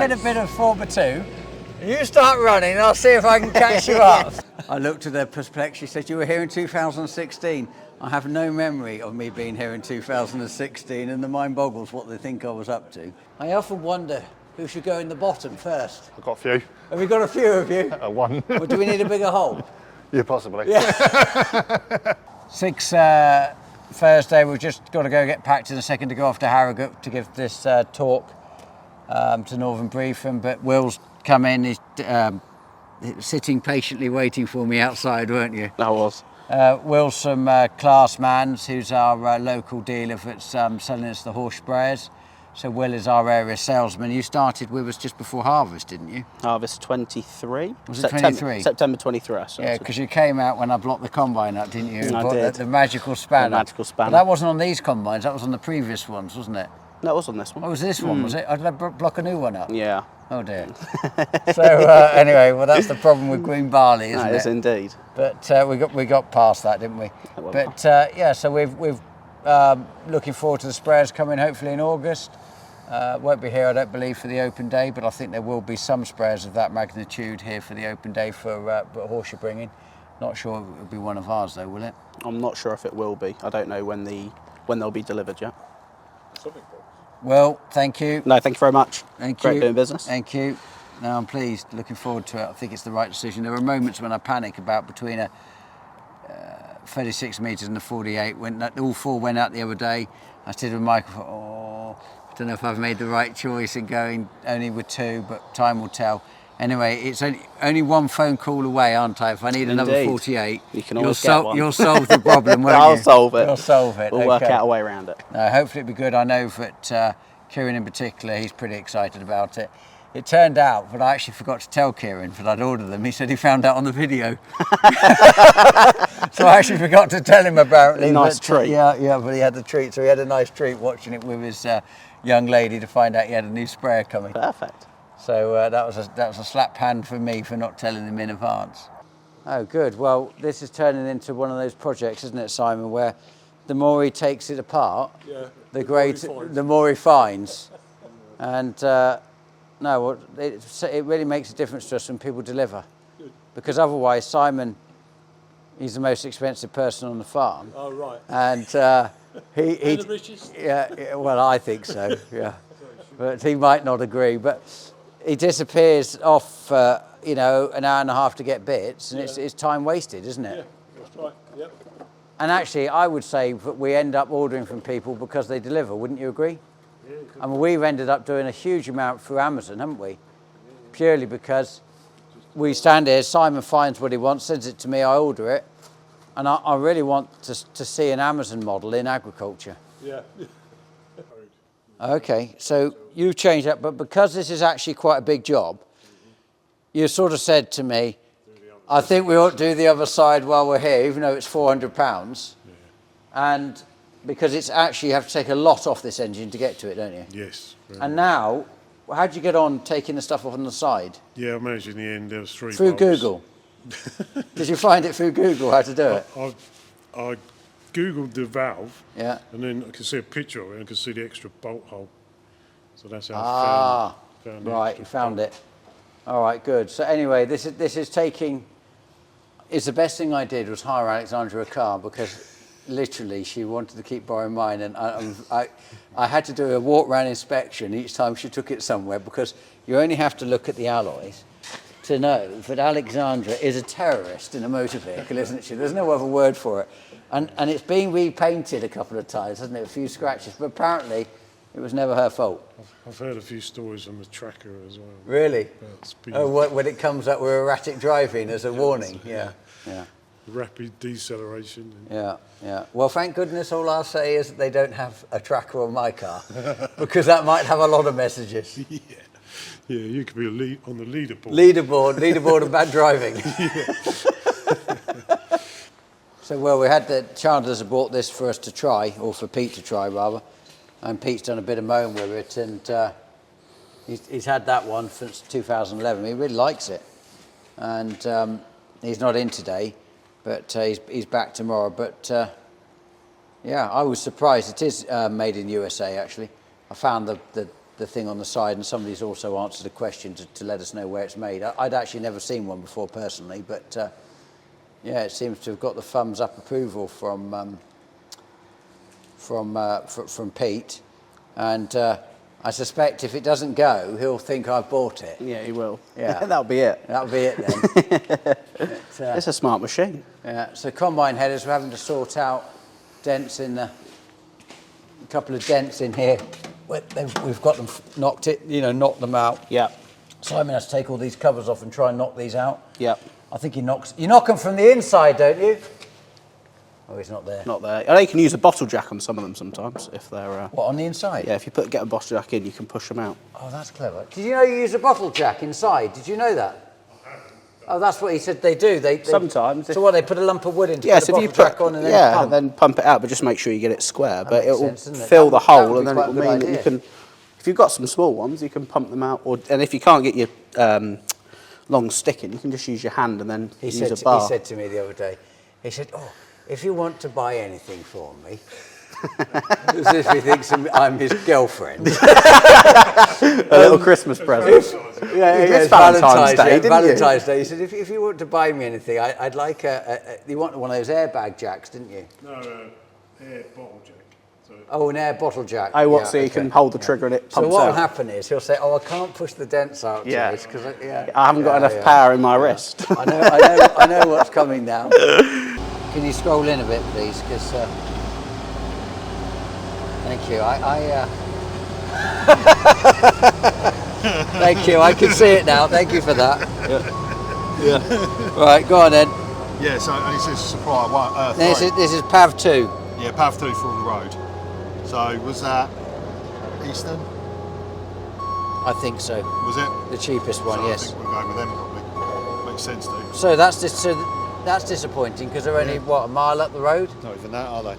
get a bit of 4x2. You start running and I'll see if I can catch you up. I looked at her perplexed. She said, you were here in 2016. I have no memory of me being here in 2016, and the mind boggles what they think I was up to. I often wonder who should go in the bottom first. I've got a few. Have we got a few of you? One. Or do we need a bigger hole? Yeah, possibly. Yeah. 6 Thursday, we've just got to go get packed in a second to go off to Harrogate to give this talk to Northern Briefing, but Will's come in, he's sitting patiently waiting for me outside, weren't you? I was. Will's from Classmans, who's our local dealer that's selling us the horse sprayers. So Will is our area salesman. You started with us just before harvest, didn't you? Harvest 23. Was it 23? September 23. Yeah, because you came out when I blocked the combine up, didn't you? I did. The magical spanner. The magical spanner. But that wasn't on these combines, that was on the previous ones, wasn't it? No, it was on this one. Oh, was this one, was it? Did I block a new one up? Yeah. Oh dear. So anyway, well that's the problem with green barley, isn't it? It is indeed. But we got past that, didn't we? But yeah, so we've looking forward to the sprayers coming hopefully in August. Won't be here, I don't believe, for the open day, but I think there will be some sprayers of that magnitude here for the open day for horse you're bringing. Not sure it will be one of ours though, will it? I'm not sure if it will be. I don't know when they'll be delivered yet. Well, thank you. No, thank you very much. Thank you. Great doing business. Thank you. No, I'm pleased. Looking forward to it. I think it's the right decision. There are moments when I panic about between a 36 metres and a 48. When all 4 went out the other day, I said to Michael, I don't know if I've made the right choice in going only with 2, but time will tell. Anyway, it's only one phone call away, aren't I? If I need another 48, you can always get one. You'll solve the problem, won't I'll you? solve it. You'll solve it. We'll work out a way around it. No, hopefully it'll be good. I know that Kieran in particular, he's pretty excited about it. It turned out, but I actually forgot to tell Kieran that I'd ordered them. He said he found out on the video. So I actually forgot to tell him apparently. Nice treat. Yeah, but he had the treat. So he had a nice treat watching it with his young lady to find out he had a new sprayer coming. Perfect. So that was a slap hand for me for not telling him in advance. Oh, good. Well, this is turning into one of those projects, isn't it, Simon, where the more he takes it apart, the more he finds. And no, it really makes a difference to us when people deliver. Good. Because otherwise, Simon, he's the most expensive person on the farm. Oh, right. And he the richest? Yeah, well, I think so, yeah. But he might not agree. But he disappears off, an hour and a half to get bits, and it's time wasted, isn't it? Yeah, that's right, yep. And actually, I would say that we end up ordering from people because they deliver, wouldn't you agree? Yeah, I mean, we've ended up doing a huge amount through Amazon, haven't we? Purely because we stand here, Simon finds what he wants, sends it to me, I order it, and I really want to see an Amazon model in agriculture. Yeah. Okay, so you've changed that, but because this is actually quite a big job, you sort of said to me, I think we ought to do the other side while we're here, even though it's £400. Yeah. And because it's actually, you have to take a lot off this engine to get to it, don't you? Yes. And now, how'd you get on taking the stuff off on the side? Yeah, I managed in the end, there was 3 Through bolts. Google? Did you find it through Google, how to do it? I Googled the valve, Yeah. and then I could see a picture of it, and I could see the extra bolt hole. So that's how I found it. Right, you found it. All right, good. So anyway, this is taking... It's the best thing I did was hire Alexandra a car, because literally she wanted to keep borrowing mine, and I had to do a walk-round inspection each time she took it somewhere, because you only have to look at the alloys to know that Alexandra is a terrorist in a motor vehicle, isn't she? There's no other word for it. And it's been repainted a couple of times, hasn't it? A few scratches, but apparently it was never her fault. I've heard a few stories on the tracker as well. Really? When it comes up with erratic driving as a warning? Yeah. Rapid deceleration. Yeah. Well, thank goodness all I'll say is that they don't have a tracker on my car, because that might have a lot of messages. Yeah, you could be on the leaderboard. Leaderboard of bad driving. So, well, we had the Chandlers have bought this for us to try, or for Pete to try, rather. And Pete's done a bit of mowing with it, and he's had that one since 2011. He really likes it. And he's not in today, but he's back tomorrow. But, yeah, I was surprised. It is made in USA, actually. I found the the thing on the side, and somebody's also answered a question to let us know where it's made. I'd actually never seen one before personally, but yeah, it seems to have got the thumbs up approval from Pete, and I suspect if it doesn't go, he'll think I've bought it. Yeah, he will. Yeah. That'll be it. That'll be it then. It's a smart machine. Yeah, so combine headers, we're having to sort out dents in a couple of dents in here. We've got them knocked them out. Yeah. Simon has to take all these covers off and try and knock these out. Yeah. I think you knock them from the inside, don't you? Oh, he's not there. Not there. I know you can use a bottle jack on some of them sometimes if they're. What, on the inside? Yeah, if you get a bottle jack in, you can push them out. Oh, that's clever. Did you know you use a bottle jack inside? Did you know that? Oh, that's what he said they do. They sometimes. So what? They put a lump of wood in to Yes, put the bottle jack on and then pump. and then pump it out, but just make sure you get it square. But it will sense, fill the that hole, would and be then quite it a will good mean that idea. you can. If you've got some small ones, you can pump them out, and if you can't get your long stick in, you can just use your hand and then use a bar. He said to me the other day, he said, "Oh, if you want to buy anything for me," as if he thinks I'm his girlfriend. A little Christmas present. Yeah, It's Valentine's Day, didn't you? Valentine's Day. He said, if you want to buy me anything, I'd like you want one of those airbag jacks, didn't you? No, air bottle jack. So Oh, an air bottle jack. Oh, what? Yeah, So you okay. can hold the trigger and it So pumps what will out. happen is he'll say, "Oh, I can't push the dents out." Yeah. because I haven't got enough power in my wrist. I know what's coming now. Can you scroll in a bit, please? Because thank you. Thank you. I can see it now. Thank you for that. Yeah. Right, go on then. Yeah, so and it says supply one. This is PAV 2. Yeah, PAV 2 for all the road. So was that Eastern? I think so. Was it? The cheapest one, So yes. I think we'll go with them probably. Makes sense to. So that's disappointing because they're only what, a mile up the road. Not even that, are they?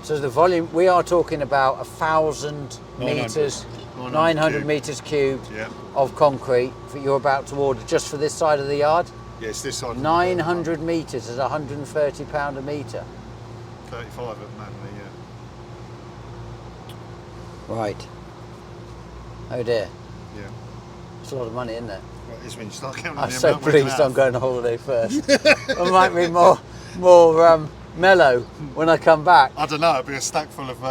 So the volume we are talking about 1,000 meters, 900 cube. meters cubed Yeah. of concrete that you're about to order just for this side of the yard. Yeah, it's this side. 900 meters is £130 a meter. 35 at Manley, yeah. Right. Oh dear, Yeah. it's a lot of money, isn't it? Well, it is when you start counting I'm the so amount we can pleased have. I'm going on holiday first. I might be more mellow when I come back. I don't know, it'll be a stack full of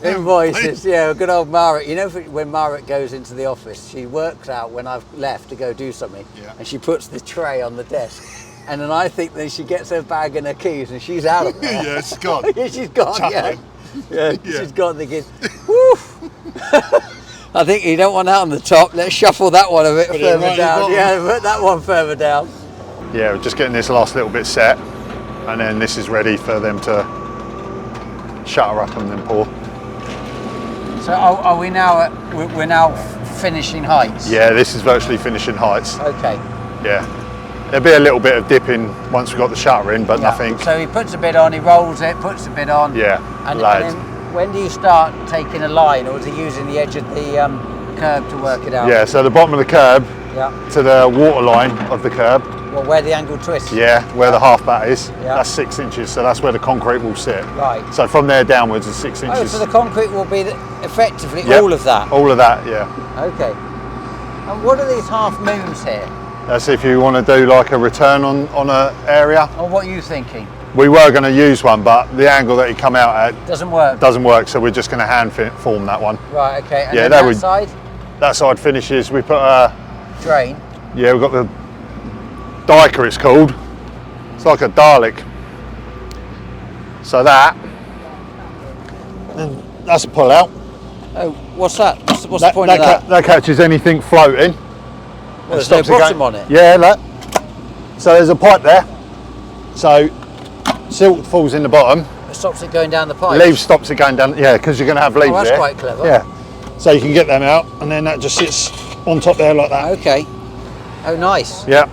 Invoices, yeah, good old Marit. You know, when Marit goes into the office, she works out when I've left to go do something, Yeah. and she puts the tray on the desk. And then I think then she gets her bag and her keys, and she's out of there. Yeah, she's gone. Yeah, she's gone, Chuckling. yeah. Yeah. She's gone thinking, woof. I think you don't want that on the top. Let's shuffle that one a bit Put it further right at the down. bottom. Yeah, put that one further down. Yeah, we're just getting this last little bit set, and then this is ready for them to shutter up and then pour. So are we now we're now finishing heights? Yeah, this is virtually finishing heights. Okay. Yeah, there'll be a little bit of dipping once we've got the shutter in, but Yeah. nothing. So he puts a bit on, he rolls it, puts a bit on. Yeah, And laid. then when do you start taking a line, or is he using the edge of the curb to work it out? Yeah, so the bottom of the curb Yeah. to the water line of the curb. Well, where the angle twists. Yeah, where the half bat is. Yeah. That's 6 inches, so that's where the concrete will sit. Right. So from there downwards is 6 Oh, inches. so the concrete will be effectively Yep, all of that. All of that, yeah. Okay. And what are these half moons here? That's if you want to do like a return on an area. Or what are you thinking? We were going to use one, but the angle that he come out at Doesn't work. doesn't work, so we're just going to hand form that one. Right. Okay. And Yeah, then that that would- side, That side finishes. We put a drain. yeah. We've got the Diker. It's called. It's like a Dalek. So that's a pull out. Oh, what's that? What's the point of that? That catches anything floating. Well, there's no stops it bottom going- on it. Yeah, look. So there's a pipe there. So silt falls in the bottom. It stops it going down the pipe. Leaves stops it going down. Yeah, because you're going to have leaves that's there. quite clever. Yeah. So you can get them out, and then that just sits on top there like that. Okay. Oh, nice. Yeah.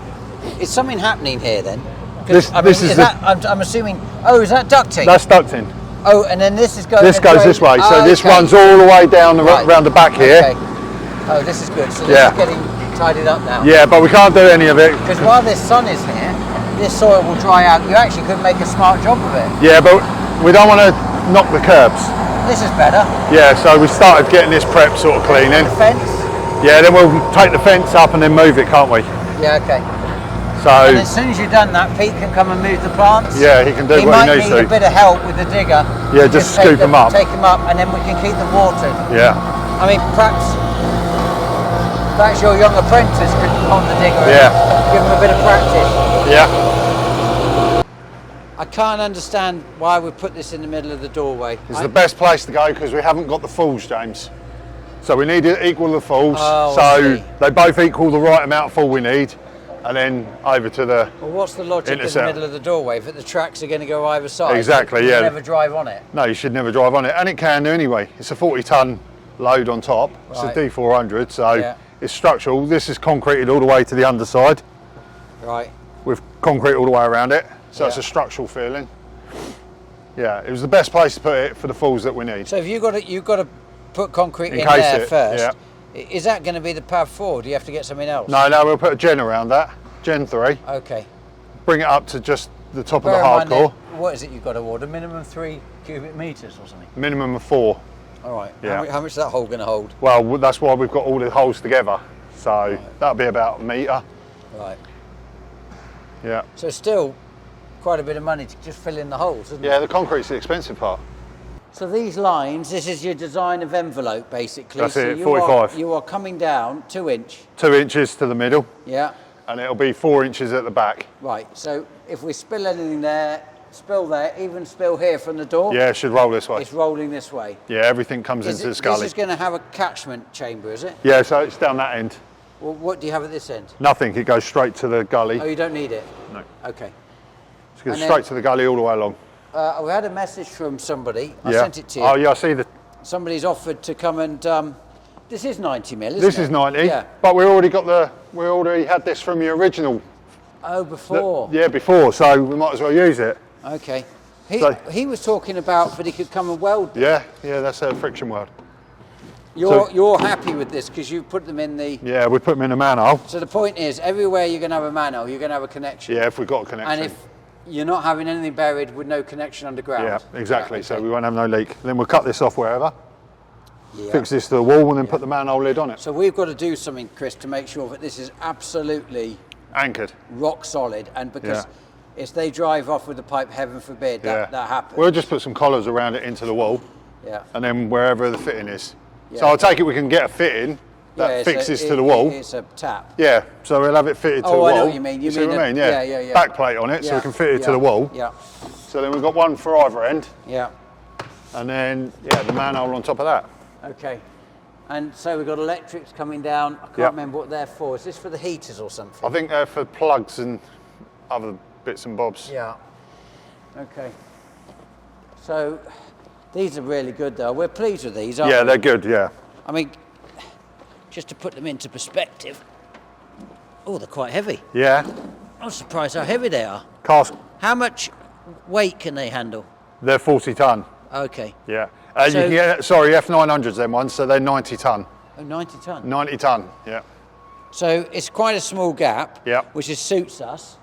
Is something happening here then? 'Cause, This is is the- that? I'm assuming. Oh, is that ducting? That's ducting. Oh, and then this is going. This goes this way, so Oh, this okay. runs all the way down Right. around the back here. Okay. Oh, this is good. So this Yeah. is getting tidied up now. Yeah, but we can't do any of it. Because while this sun is here, this soil will dry out. You actually could make a smart job of it. Yeah, but we don't want to knock the curbs. This is better. Yeah, so we started getting this prep sort of cleaning. The fence. Yeah, then we'll take the fence up and then move it, can't we? Yeah, okay. So, And as soon as you've done that, Pete can come and move the plants. yeah, he can do He what might he needs need to. a bit of help with the digger. Yeah, just scoop them up. Take them up, and then we can keep them watered. Yeah, I mean, perhaps your young apprentice could hold the digger. Yeah. And give him a bit of practice. yeah. I can't understand why we put this in the middle of the doorway. It's the best place to go because we haven't got the falls, James. So we need to equal the falls. Oh, I so see. they both equal the right amount of fall we need, and then over to the. Well, what's the logic in the intercept. middle of the doorway if the tracks are going to go either side? Exactly, You yeah. never drive on it. No, you should never drive on it, and it can do anyway. It's a 40-ton load on top. It's Right. a D400, so Yeah. it's structural. This is concreted all the way to the underside Right. with concrete all the way around it. So it's Yeah. a structural feeling. Yeah, it was the best place to put it for the falls that we need. So if you've got to put concrete in Encase there it, first. yeah. Is that going to be the path forward? Do you have to get something else? No, we'll put a gen around that. Gen 3. Okay. Bring it up to just the top Bear in of mind the hardcore. that- what is it you've got to order? Minimum 3 cubic meters or something. Minimum of 4. All right. Yeah. How much is that hole going to hold? Well, that's why we've got all the holes together. So that'll be about a metre. Right. Yeah. So still quite a bit of money to just fill in the holes, isn't Yeah, it? the concrete's the expensive part. So these lines, this is your design of envelope basically. That's so it, you 45. you are coming down 2 inch. 2 inches to the middle, Yeah. and it'll be 4 inches at the back. Right. So if we spill anything there, spill there, even spill here from the door, Yeah, it should roll this way. it's rolling this way. Yeah, everything comes into the This scully. is going to have a catchment chamber, is it? Yeah, so it's down that end. Well, what do you have at this end? Nothing, it goes straight to the gully. Oh, you don't need it? No. Okay. It goes and then- straight to the gully all the way along. We had a message from somebody. I Yeah. sent it to you. Oh, yeah, I see the. Somebody's offered to come and. This is 90 mil, isn't This it? is 90, Yeah. but we already had this from your original. Oh, before. Yeah, before, so we might as well use it. Okay. So- He was talking about that he could come and weld. Yeah, that's a friction weld. You're happy with this because you put them in the. Yeah, we put them in a manhole. So the point is, everywhere you're going to have a manhole, you're going to have a connection. Yeah, if we've got a connection. And if you're not having anything buried with no connection underground. Yeah, exactly. Yeah, So okay. we won't have no leak. Then we'll cut this off wherever, Yeah. fix this to the wall, and then put the manhole lid on it. So we've got to do something, Chris, to make sure that this is absolutely Anchored. rock solid, and because Yeah. if they drive off with the pipe, heaven forbid, Yeah. that happens. We'll just put some collars around it into the wall, Yeah. and then wherever the fitting is. So Yeah. I'll take it we can get a fitting that Yeah, fixes to the wall. It's a tap. Yeah, so we'll have it fitted to the Oh, wall. I know what you mean. You see mean what a- I mean? Yeah. yeah. Back plate on it, so we can fit it to the wall. Yeah, So then we've got one for either end, yeah. and then the manhole on top of that. Okay. And so we've got electrics coming down. I can't Yep. remember what they're for. Is this for the heaters or something? I think they're for plugs and other bits and bobs. Yeah. Okay. So these are really good, though. We're pleased with these, aren't Yeah, we? they're good. Yeah. I mean, just to put them into perspective. Oh, they're quite heavy. Yeah. I'm surprised how heavy they are. Cask. How much weight can they handle? They're 40 ton. Okay. Yeah. So- You can get, sorry, F900s them ones, so they're 90 ton. Oh, 90 tonne. 90 ton. Yeah. So it's quite a small gap, Yep. which suits us.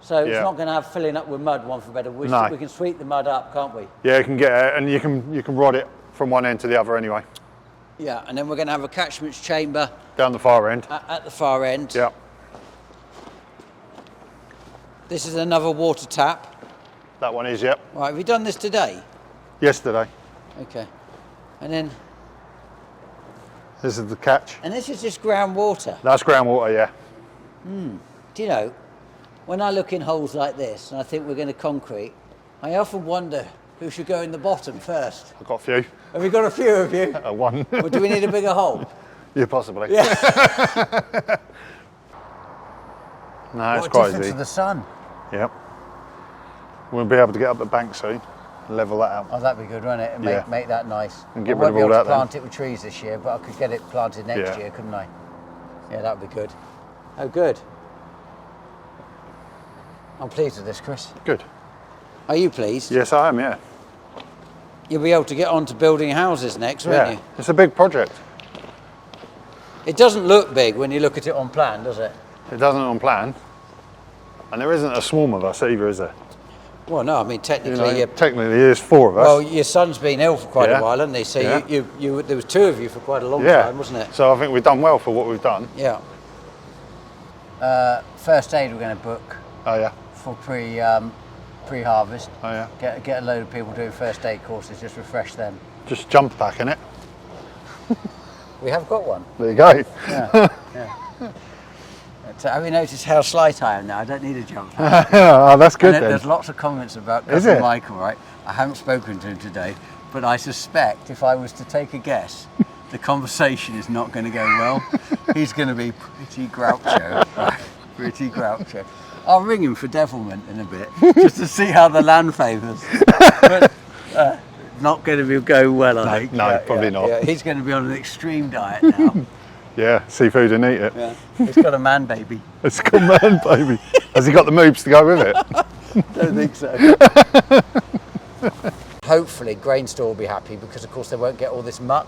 So it's Yeah. not going to have filling up with mud, one for better. We No. can sweep the mud up, can't we? Yeah, you can get it, and you can rod it from one end to the other anyway. Yeah, and then we're going to have a catchment chamber Down the far end. at the far end. Yeah. This is another water tap. That one is, yep. Right, have you done this today? Yesterday. Okay. And then, This is the catch. and this is just groundwater. That's groundwater, yeah. Do you know, when I look in holes like this and I think we're going to concrete, I often wonder who should go in the bottom first. I've got a few. Have we got a few of you? One. Or do we need a bigger hole? Yeah, possibly. Yeah. No, it's What a quite difference easy. to the sun. Yep. We'll be able to get up the bank soon and level that out. Oh, that'd be good, wouldn't it? And Yeah. make that nice. And get I rid won't of be all able that to then. plant it with trees this year, but I could get it planted next Yeah. year, couldn't I? Yeah, that'd be good. Oh, good. I'm pleased with this, Chris. Good. Are you pleased? Yes, I am, yeah. You'll be able to get on to building houses next, won't Yeah. you? It's a big project. It doesn't look big when you look at it on plan, does it? It doesn't on plan. And there isn't a swarm of us either, is there? Well, no, I mean, You technically, know, technically, there's 4 of us. well, your son's been ill for quite Yeah. a while, hasn't he? So Yeah. there was 2 of you for quite a long yeah. time, wasn't it? So I think we've done well for what we've done. Yeah. First aid we're going to book Oh yeah. for pre-harvest. Oh yeah. Get a load of people doing first aid courses, just refresh them. Just jump pack in it. We have got one. There you go. Yeah. Have you noticed how slight I am now? I don't need a jump pack. Oh, that's good And then. there's lots of comments about Is Cousin it? Michael, right? I haven't spoken to him today, but I suspect if I was to take a guess, the conversation is not going to go well. He's going to be pretty groucho. Right? Pretty groucho. I'll ring him for devilment in a bit, just to see how the land favours. But not going to go well, I think. no, probably not. Yeah. He's going to be on an extreme diet now. Yeah, seafood and eat it. Yeah. He's got a man baby. It's a good man, baby. Has he got the moves to go with it? Don't think so. Hopefully, grain store will be happy because, of course, they won't get all this muck.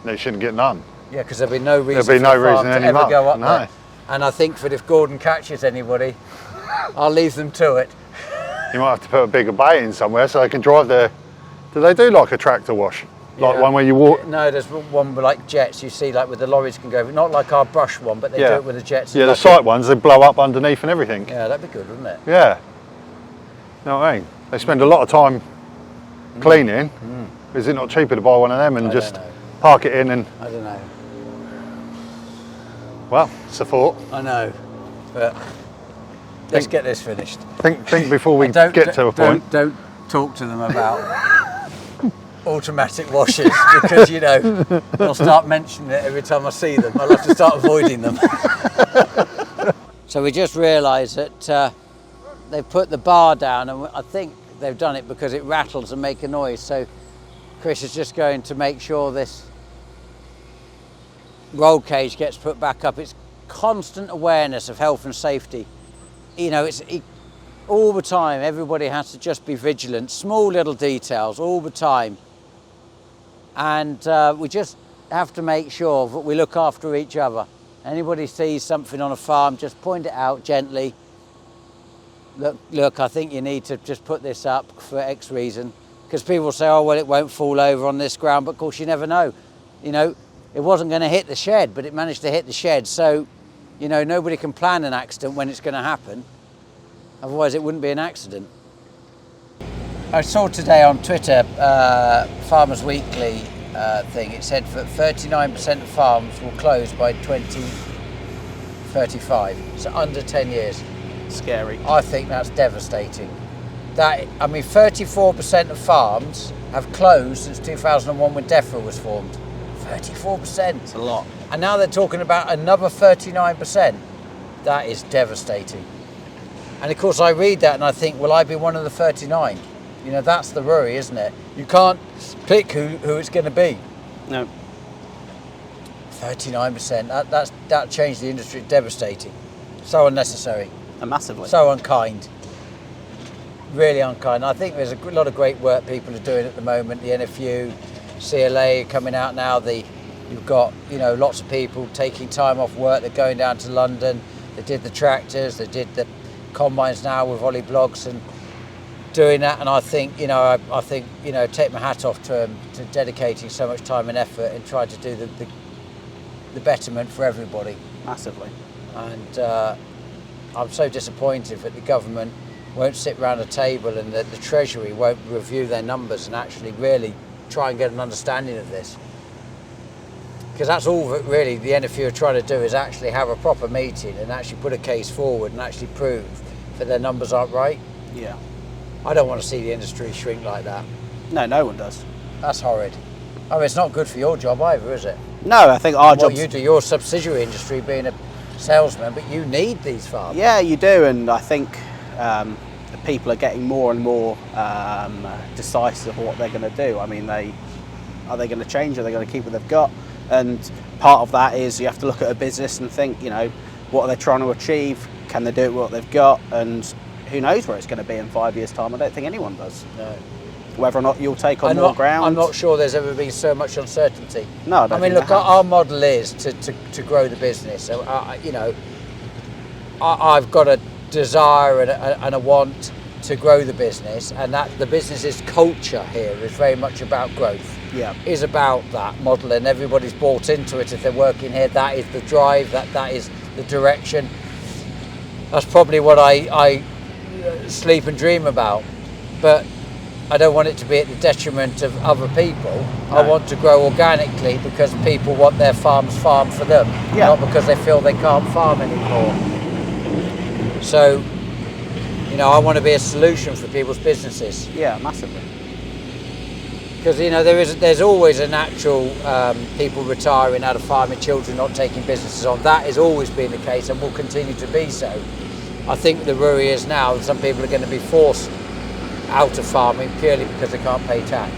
They shouldn't get none. Yeah, because there'll be no reason There'll be for no the farm reason to any ever muck, go up no. there. And I think that if Gordon catches anybody, I'll leave them to it. You might have to put a bigger bay in somewhere so they can drive their... Do they do like a tractor wash? Like Yeah. one where you walk... No, there's one with like jets. You see, like with the lorries can go, not like our brush one, but they do Yeah. it with the jets. Yeah, the like site ones, they blow up underneath and everything. Yeah, that'd be good, wouldn't it? Yeah. Know what I mean? They spend a lot of time cleaning. Is it not cheaper to buy one of them and I just don't know. park it in and... I don't know. Well, it's a thought. I know, but let's get this finished. Think before we Don't- get to a point. Don't talk to them about automatic washers because they'll start mentioning it every time I see them. I'll have to start avoiding them. So we just realised that they've put the bar down, and I think they've done it because it rattles and make a noise. So Chris is just going to make sure this roll cage gets put back up. It's constant awareness of health and safety. All the time, everybody has to just be vigilant, small little details all the time. And we just have to make sure that we look after each other. Anybody sees something on a farm, just point it out gently. Look, I think you need to just put this up for X reason. Because people say, oh, well, it won't fall over on this ground, but of course you never know. It wasn't going to hit the shed, but it managed to hit the shed. So, nobody can plan an accident when it's going to happen. Otherwise, it wouldn't be an accident. I saw today on Twitter, Farmers Weekly thing, it said that 39% of farms will close by 2035, so under 10 years. Scary. I think that's devastating. 34% of farms have closed since 2001 when DEFRA was formed. 34%. It's a lot. And now they're talking about another 39%. That is devastating. And of course I read that and I think, will I be one of the 39? That's the worry, isn't it? You can't pick who it's going to be. No. 39%, that changed the industry. Devastating. So unnecessary. Massively. So unkind. Really unkind. I think there's a lot of great work people are doing at the moment. The NFU, CLA coming out now. You've got lots of people taking time off work. They're going down to London. They did the tractors. They did the combines now with Ollie Bloggs and doing that. And I think take my hat off to them to dedicating so much time and effort and trying to do the betterment for everybody. Massively. And I'm so disappointed that the government won't sit around a table and that the Treasury won't review their numbers and actually really try and get an understanding of this. Because that's all that really the NFU are trying to do, is actually have a proper meeting and actually put a case forward and actually prove that their numbers aren't right. Yeah. I don't want to see the industry shrink like that. No, no one does. That's horrid. I mean, it's not good for your job either, is it? No, I think our job. What you do, your subsidiary industry being a salesman, but you need these farms. Yeah, you do, and I think the people are getting more and more decisive of what they're going to do. I mean, are they going to change? Are they going to keep what they've got? And part of that is you have to look at a business and think, what are they trying to achieve? Can they do it with what they've got? And who knows where it's going to be in 5 years' time? I don't think anyone does. No. Whether or not you'll take on more ground. I'm not sure there's ever been so much uncertainty. No, I don't think look, there has. our model is to grow the business. So, I've got a desire and a want to grow the business, and that the business's culture here is very much about growth. Yeah. Is about that model, and everybody's bought into it. If they're working here, that is the drive, that is the direction. That's probably what I sleep and dream about, but I don't want it to be at the detriment of other people. No. I want to grow organically because people want their farms farmed for them, not because they feel they can't farm anymore. So, you know, I want to be a solution for people's businesses. Yeah, massively. Because, you know, there's always a natural people retiring out of farming, children not taking businesses on. That has always been the case and will continue to be so. I think the worry is now that some people are going to be forced out of farming purely because they can't pay tax.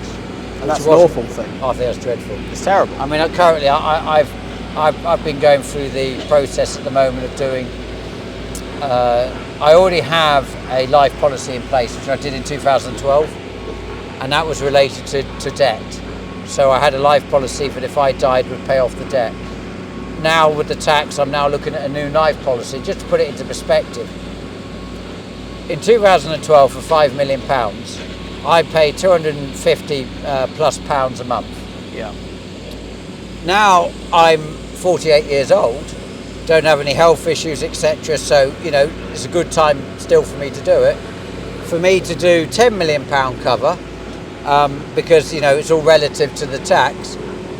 And that's an awful thing. I think that's dreadful. It's terrible. I mean, currently I've been going through the process at the moment of doing. I already have a life policy in place, which I did in 2012, and that was related to debt. So I had a life policy that if I died would pay off the debt. Now with the tax, I'm now looking at a new life policy, just to put it into perspective. In 2012, for £5 million, I paid 250 plus pounds a month. Yeah. Now I'm 48 years old, don't have any health issues, etc. So, you know, it's a good time still for me to do it. For me to do £10 million cover, because, you know, it's all relative to the tax,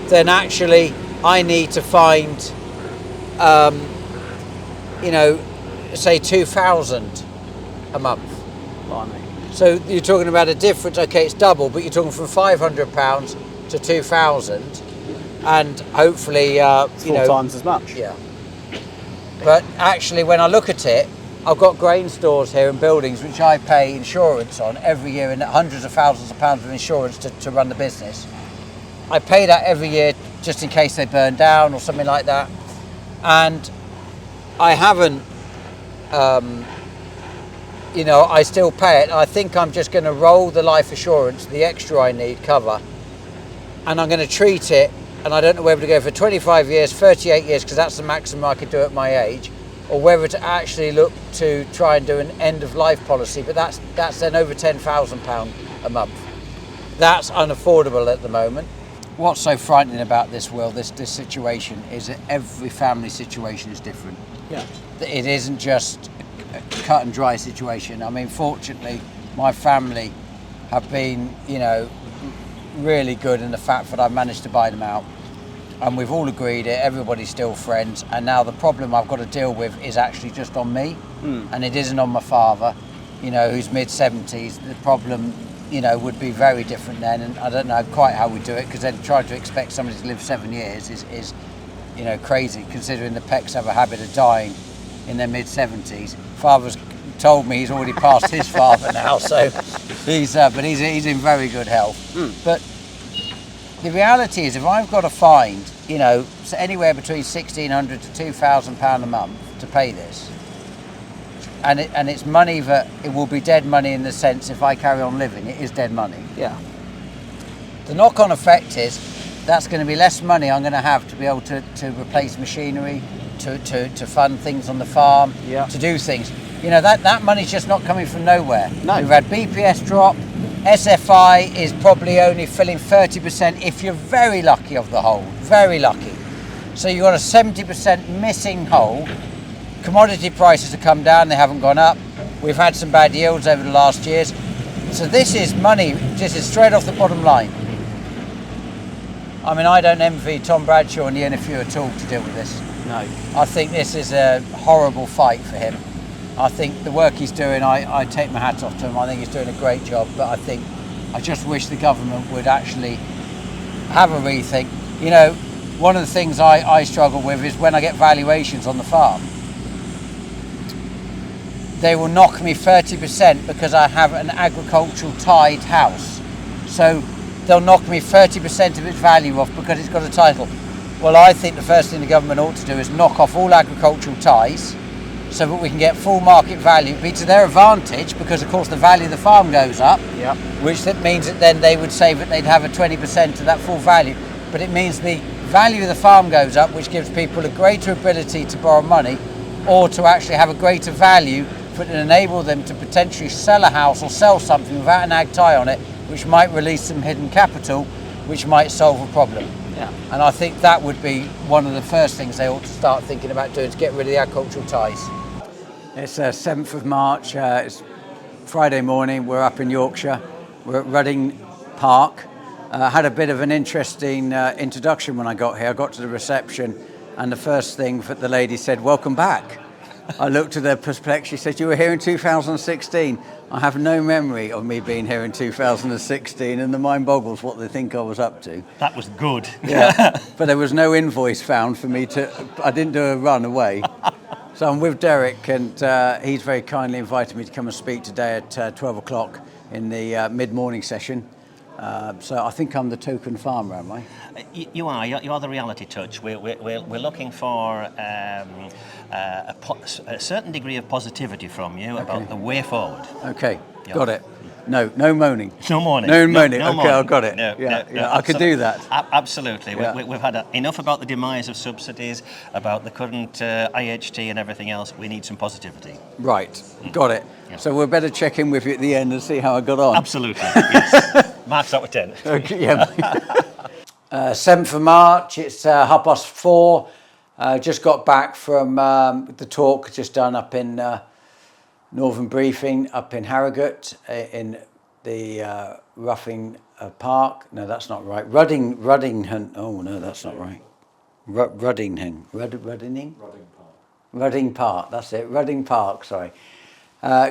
then actually I need to find, you know, say 2,000 a month. Blimey. So you're talking about a difference, okay, it's double, but you're talking from £500 to 2,000, and hopefully, It's you 4 know, times as much. yeah. But actually, when I look at it, I've got grain stores here and buildings which I pay insurance on every year, and hundreds of thousands of pounds of insurance to run the business. I pay that every year just in case they burn down or something like that. And I haven't, you know, I still pay it. I think I'm just going to roll the life assurance, the extra I need cover, and I'm going to treat it. And I don't know whether to go for 25 years, 38 years, because that's the maximum I could do at my age, or whether to actually look to try and do an end of life policy. But that's then over £10,000 a month. That's unaffordable at the moment. What's so frightening about this world, this situation, is that every family situation is different. Yeah. It isn't just a cut and dry situation. I mean, fortunately, my family have been, you know, really good in the fact that I've managed to buy them out. And we've all agreed it, everybody's still friends, and now the problem I've got to deal with is actually just on me, and it isn't on my father, you know, who's mid-70s. The problem, you know, would be very different then, and I don't know quite how we do it, because then trying to expect somebody to live 7 years is, you know, crazy, considering the P.X have a habit of dying in their mid-70s. Father's told me he's already passed his father now, so he's in very good health. But the reality is, if I've got to find, you know, anywhere between £1,600 to £2,000 a month to pay this, and it's money that it will be dead money in the sense if I carry on living, it is dead money. Yeah. The knock-on effect is that's going to be less money I'm going to have to be able to replace machinery, to fund things on the farm, to do things. You know, that money's just not coming from nowhere. No. We've had BPS drop. SFI is probably only filling 30% if you're very lucky of the hole, very lucky. So you've got a 70% missing hole. Commodity prices have come down, they haven't gone up. We've had some bad yields over the last years. So this is money, this is straight off the bottom line. I mean, I don't envy Tom Bradshaw and the NFU at all to deal with this. No. I think this is a horrible fight for him. I think the work he's doing, I take my hat off to him. I think he's doing a great job, but I just wish the government would actually have a rethink. You know, one of the things I struggle with is when I get valuations on the farm, they will knock me 30% because I have an agricultural tied house. So they'll knock me 30% of its value off because it's got a title. Well, I think the first thing the government ought to do is knock off all agricultural ties, so that we can get full market value. It'd be to their advantage because, of course, the value of the farm goes up, which that means that then they would say that they'd have a 20% of that full value. But it means the value of the farm goes up, which gives people a greater ability to borrow money or to actually have a greater value would enable them to potentially sell a house or sell something without an ag tie on it, which might release some hidden capital, which might solve a problem. Yeah. And I think that would be one of the first things they ought to start thinking about doing, to get rid of the agricultural ties. It's 7th of March, it's Friday morning, we're up in Yorkshire, we're at Rudding Park. Had a bit of an interesting introduction when I got here. I got to the reception and the first thing that the lady said, "Welcome back." I looked at her perplexed. She said, "You were here in 2016. I have no memory of me being here in 2016, and the mind boggles what they think I was up to. That was good. Yeah, but there was no invoice found for me I didn't do a run away. So I'm with Derek, and he's very kindly invited me to come and speak today at 12 o'clock in the mid-morning session. So I think I'm the token farmer, am I? You are. You're the reality touch. We're looking for a certain degree of positivity from you about the way forward. Okay, Yeah. got it. No moaning. No moaning. No moaning. No Okay, moaning. I've got it. No, I could do that. Absolutely. Yeah. We've had enough about the demise of subsidies, about the current IHT and everything else. We need some positivity. Right, got it. Yeah. So we'll better check in with you at the end and see how I got on. Absolutely. Yes. Marks out of 10. Okay, yeah. 7th of March, it's 4:30. Just got back from the talk just done up in Northern Briefing up in Harrogate in the Roughing Park. No, that's not right. Ruddingham. Oh no, that's not right. Ruddingham. Rudding Park. That's it. Rudding Park. Sorry.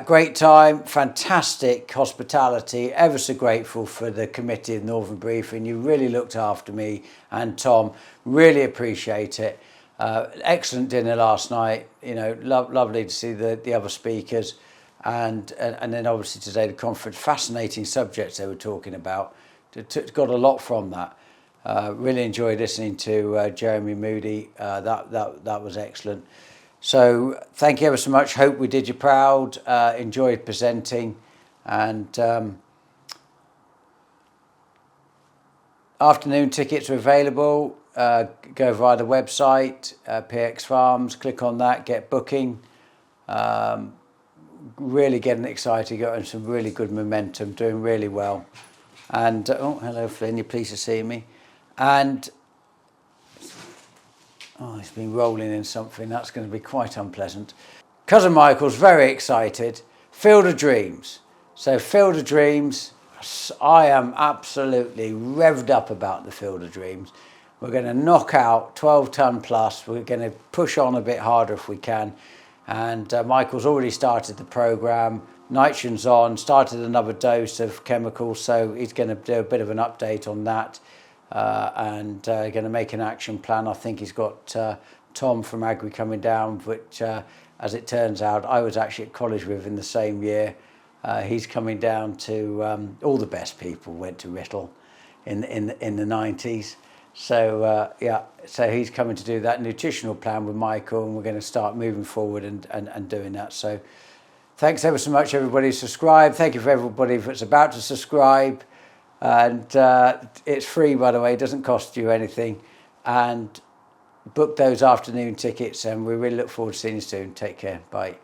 Great time, fantastic hospitality, ever so grateful for the committee of Northern Briefing. You really looked after me and Tom, really appreciate it. Excellent dinner last night, lovely to see the other speakers, and then obviously today the conference, fascinating subjects they were talking about. Got a lot from that. Really enjoyed listening to Jeremy Moody, that was excellent. So thank you ever so much. Hope we did you proud. Enjoyed presenting, and afternoon tickets are available. Go via the website, P.X Farms. Click on that. Get booking. Really getting excited. Got some really good momentum. Doing really well. And oh, hello, Flynn. You're pleased to see me. And oh, he's been rolling in something. That's going to be quite unpleasant. Cousin Michael's very excited. Field of Dreams. So Field of Dreams, I am absolutely revved up about the Field of Dreams. We're going to knock out 12 tonne plus. We're going to push on a bit harder if we can. And Michael's already started the programme. Nitrogen's on, started another dose of chemicals. So he's going to do a bit of an update on that. And going to make an action plan. I think he's got Tom from Agri coming down, which, as it turns out, I was actually at college with in the same year. He's coming down to all the best people went to Writtle in the 90s. So so he's coming to do that nutritional plan with Michael, and we're going to start moving forward and doing that. So thanks ever so much, everybody who subscribed. Thank you for everybody that's about to subscribe. And it's free, by the way, it doesn't cost you anything. And book those afternoon tickets, and we really look forward to seeing you soon. Take care. Bye.